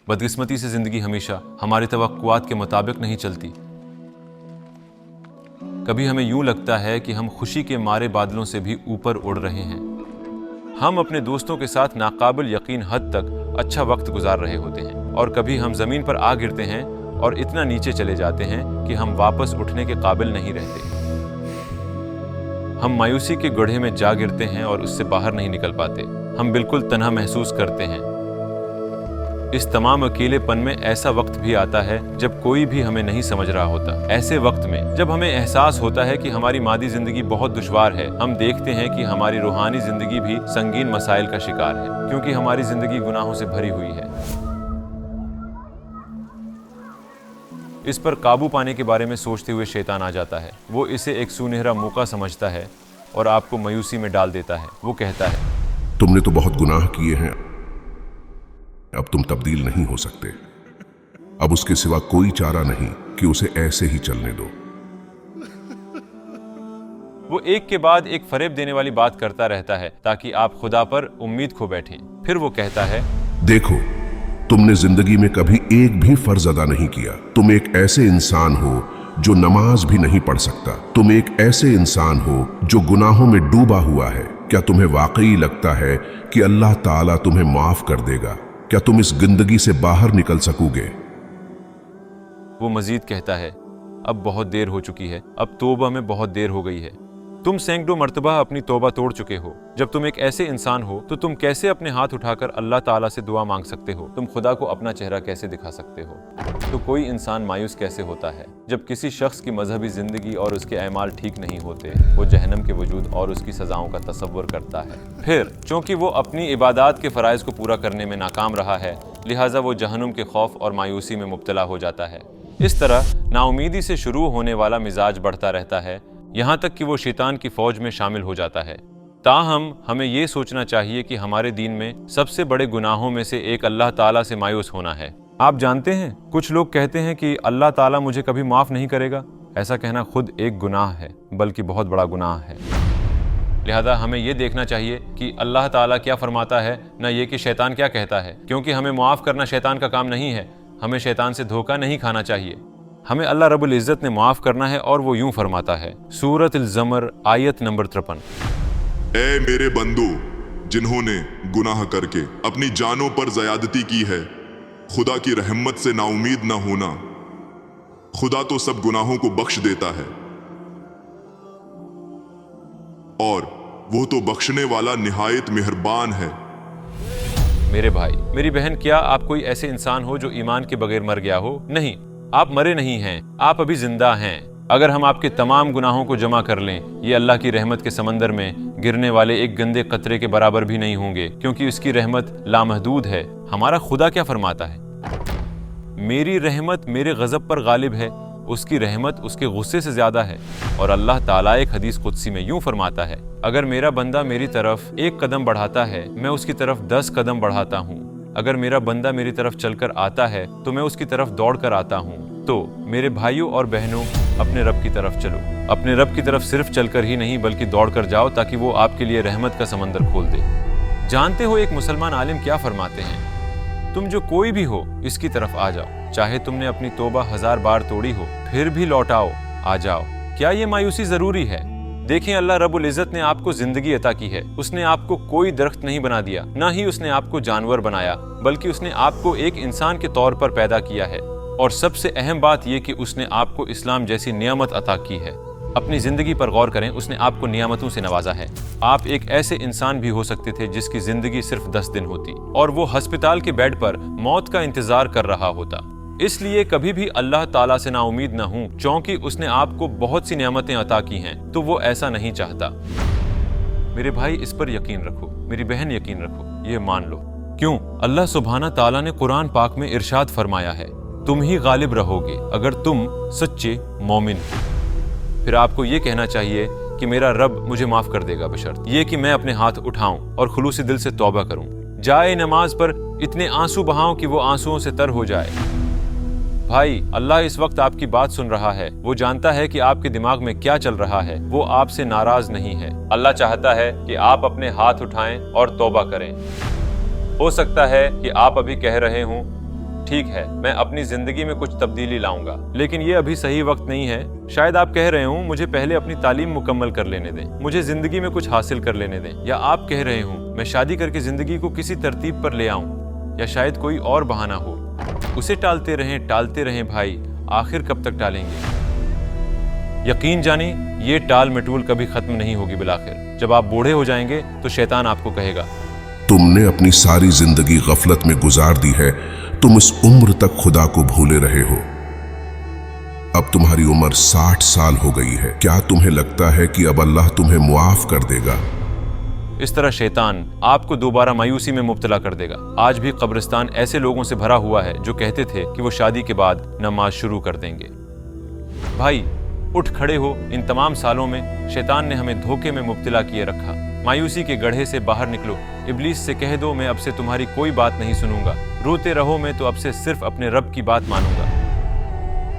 बदकिस्मती से जिंदगी हमेशा हमारी तवक्कुआत के मुताबिक नहीं चलती। कभी हमें यूं लगता है कि हम खुशी के मारे बादलों से भी ऊपर उड़ रहे हैं। हम अपने दोस्तों के साथ नाकाबिल यकीन हद तक अच्छा वक्त गुजार रहे होते हैं, और कभी हम जमीन पर आ गिरते हैं और इतना नीचे चले जाते हैं कि हम वापस उठने के काबिल नहीं रहते। हम मायूसी के गड्ढे में जा गिरते हैं और उससे बाहर नहीं निकल पाते। हम बिल्कुल तन्हा महसूस करते हैं। इस तमाम अकेलेपन में ऐसा वक्त भी आता है जब कोई भी हमें नहीं समझ रहा होता। ऐसे वक्त में जब हमें एहसास होता है कि हमारी मादी जिंदगी बहुत दुश्वार है, हम देखते हैं कि हमारी रूहानी जिंदगी भी संगीन मसाइल का शिकार है, क्योंकि हमारी जिंदगी गुनाहों से भरी हुई है। इस पर काबू पाने के बारे में सोचते हुए शैतान आ जाता है। वो इसे एक सुनहरा मौका समझता है और आपको मायूसी में डाल देता है। वो कहता है, तुमने तो बहुत गुनाह किए हैं, अब तुम तब्दील नहीं हो सकते। अब उसके सिवा कोई चारा नहीं कि उसे ऐसे ही चलने दो। वो एक के बाद एक फरेब देने वाली बात करता रहता है ताकि आप खुदा पर उम्मीद खो बैठें। फिर वो कहता है, देखो, तुमने जिंदगी में कभी एक भी फर्ज अदा नहीं किया। तुम एक ऐसे इंसान हो जो नमाज भी नहीं पढ़ सकता। तुम एक ऐसे इंसान हो जो गुनाहों में डूबा हुआ है। क्या तुम्हें वाकई लगता है कि अल्लाह ताला तुम्हें माफ कर देगा? क्या तुम इस जिंदगी से बाहर निकल सकोगे? वो मजीद कहता है, अब बहुत देर हो चुकी है, अब तौबा में बहुत देर हो गई है। तुम सैकड़ों मर्तबा अपनी तौबा तोड़ चुके हो। जब तुम एक ऐसे इंसान हो तो तुम कैसे अपने हाथ उठाकर अल्लाह ताला से दुआ मांग सकते हो? तुम खुदा को अपना चेहरा कैसे दिखा सकते हो? तो कोई इंसान मायूस कैसे होता है जब किसी शख्स की मजहबी जिंदगी और उसके अमाल ठीक नहीं होते? वो जहन्नम के वजूद और उसकी सजाओं का तसव्वुर करता है। फिर चूंकि वो अपनी इबादत के फ़राइज़ को पूरा करने में नाकाम रहा है, लिहाजा वो जहन्नुम के खौफ और मायूसी में मुब्तला हो जाता है। इस तरह नाउमीदी से शुरू होने वाला मिजाज बढ़ता रहता है, यहाँ तक कि वो शैतान की फौज में शामिल हो जाता है। ताहम हमें ये सोचना चाहिए कि हमारे दीन में सबसे बड़े गुनाहों में से एक अल्लाह ताला से मायूस होना है। आप जानते हैं, कुछ लोग कहते हैं कि अल्लाह ताला मुझे कभी माफ़ नहीं करेगा। ऐसा कहना खुद एक गुनाह है, बल्कि बहुत बड़ा गुनाह है। लिहाजा हमें ये देखना चाहिए कि अल्लाह ताला क्या फरमाता है, न ये कि शैतान क्या कहता है, क्योंकि हमें मुआफ़ करना शैतान का काम नहीं है। हमें शैतान से धोखा नहीं खाना चाहिए। हमें अल्लाह रब्बुल इज़्ज़त ने माफ़ करना है, और वो यूं फरमाता है, सूरत अल-ज़मर आयत नंबर 53, ऐ मेरे बंदो, जिन्होंने गुनाह करके अपनी जानों पर ज़यादती की है, खुदा की रहमत से नाउमीद न होना। खुदा तो सब गुनाहों को बख्श देता है, और वो तो बख्शने वाला निहायत मेहरबान है। मेरे भाई, मेरी बहन, क्या आप कोई ऐसे इंसान हो जो ईमान के बगैर मर गया हो? नहीं, आप मरे नहीं हैं, आप अभी जिंदा हैं। अगर हम आपके तमाम गुनाहों को जमा कर लें, ये अल्लाह की रहमत के समंदर में गिरने वाले एक गंदे कतरे के बराबर भी नहीं होंगे, क्योंकि उसकी रहमत लामहदूद है। हमारा खुदा क्या फरमाता है? मेरी रहमत मेरे गज़ब पर गालिब है, उसकी रहमत उसके गुस्से से ज्यादा है। और अल्लाह ताला एक हदीस कुदसी में यूं फरमाता है, अगर मेरा बंदा मेरी तरफ एक कदम बढ़ाता है, मैं उसकी तरफ 10 कदम बढ़ाता हूँ। अगर मेरा बंदा मेरी तरफ चलकर आता है तो मैं उसकी तरफ दौड़ कर आता हूँ। तो मेरे भाइयों और बहनों, अपने रब की तरफ चलो। अपने रब की तरफ सिर्फ चलकर ही नहीं, बल्कि दौड़ कर जाओ, ताकि वो आपके लिए रहमत का समंदर खोल दे। जानते हो एक मुसलमान आलिम क्या फरमाते हैं? तुम जो कोई भी हो, इसकी तरफ आ जाओ। चाहे तुमने अपनी तौबा 1000 बार तोड़ी हो, फिर भी लौटाओ, आ जाओ। क्या ये मायूसी जरूरी है? देखें, अल्लाह रब्बुल इज़्ज़त ने आपको जिंदगी अता की है। उसने आपको कोई दरख्त नहीं बना दिया, ना ही उसने आपको जानवर बनाया, बल्कि उसने आपको एक इंसान के तौर पर पैदा किया है। और सबसे अहम बात यह कि उसने आपको इस्लाम जैसी नियामत अता की है। अपनी जिंदगी पर गौर करें, उसने आपको नियामतों से नवाजा है। आप एक ऐसे इंसान भी हो सकते थे जिसकी जिंदगी सिर्फ 10 दिन होती, और वो हस्पताल के बेड पर मौत का इंतजार कर रहा होता। इसलिए कभी भी अल्लाह ताला से नाउमीद न हूं, क्योंकि उसने आपको बहुत सी नियामतें अता की हैं, तो वो ऐसा नहीं चाहता। मेरे भाई, इस पर यकीन रखो। मेरी बहन, यकीन रखो, ये मान लो। क्यों? अल्लाह सुब्हाना ताला ने कुरान पाक में इरशाद फरमाया है, तुम ही गालिब रहोगे अगर तुम सच्चे मोमिन हो। फिर आपको ये कहना चाहिए कि मेरा रब मुझे माफ कर देगा, बशर्त ये कि मैं अपने हाथ उठाऊं और खुलूसी दिल से तौबा करूं। जाए नमाज पर इतने आंसू बहाऊं कि वो आंसुओं से तर हो जाए। भाई, अल्लाह इस वक्त आपकी बात सुन रहा है। वो जानता है कि आपके दिमाग में क्या चल रहा है। वो आपसे नाराज नहीं है। अल्लाह चाहता है कि आप अपने हाथ उठाएं और तौबा करें। हो सकता है कि आप अभी कह रहे हों, ٹھیک ہے میں اپنی زندگی میں کچھ تبدیلی لاؤں گا، لیکن یہ ابھی صحیح وقت نہیں ہے۔ شاید آپ کہہ رہے ہوں مجھے پہلے اپنی تعلیم مکمل کر لینے دیں، مجھے زندگی میں کچھ حاصل کر لینے دیں، یا آپ کہہ رہے ہوں میں شادی کر کے زندگی کو کسی ترتیب پر لے آؤں، یا شاید کوئی اور بہانہ ہو۔ اسے ٹالتے رہیں بھائی، آخر کب تک ٹالیں گے؟ یقین جانیں یہ ٹال مٹول کبھی ختم نہیں ہوگی۔ بالآخر جب آپ بوڑھے ہو جائیں گے تو شیطان آپ کو کہے گا تم نے اپنی ساری زندگی غفلت میں گزار دی ہے، تم اس عمر تک خدا کو بھولے رہے ہو۔ اب تمہاری عمر 60 سال ہو گئی ہے، کیا تمہیں لگتا ہے کہ اب اللہ تمہیں معاف کر دے گا؟ اس طرح شیطان آپ کو دوبارہ مایوسی میں مبتلا کر دے گا۔ آج بھی قبرستان ایسے لوگوں سے بھرا ہوا ہے جو کہتے تھے کہ وہ شادی کے بعد نماز شروع کر دیں گے۔ بھائی اٹھ کھڑے ہو، ان تمام سالوں میں شیطان نے ہمیں دھوکے میں مبتلا کیے رکھا۔ مایوسی کے گڑھے سے باہر نکلو، ابلیس سے کہہ دو میں اب سے تمہاری کوئی بات نہیں سنوں گا، روتے رہو میں تو اب سے صرف اپنے رب کی بات مانوں گا۔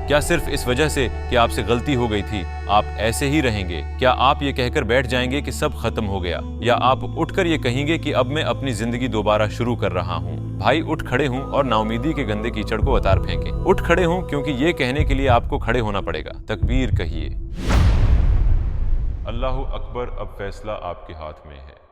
کیا صرف اس وجہ سے کہ آپ سے غلطی ہو گئی تھی آپ ایسے ہی رہیں گے؟ کیا آپ یہ کہہ کر بیٹھ جائیں گے کہ سب ختم ہو گیا، یا آپ اٹھ کر یہ کہیں گے کہ اب میں اپنی زندگی دوبارہ شروع کر رہا ہوں؟ بھائی اٹھ کھڑے ہوں اور ناامیدی کے گندے کیچڑ کو اتار پھینکیں۔ اٹھ کھڑے ہوں کیونکہ یہ کہنے کے لیے آپ کو کھڑے ہونا پڑے گا۔ تکبیر کہیے۔ اللہ اکبر، اب فیصلہ آپ کے ہاتھ میں ہے۔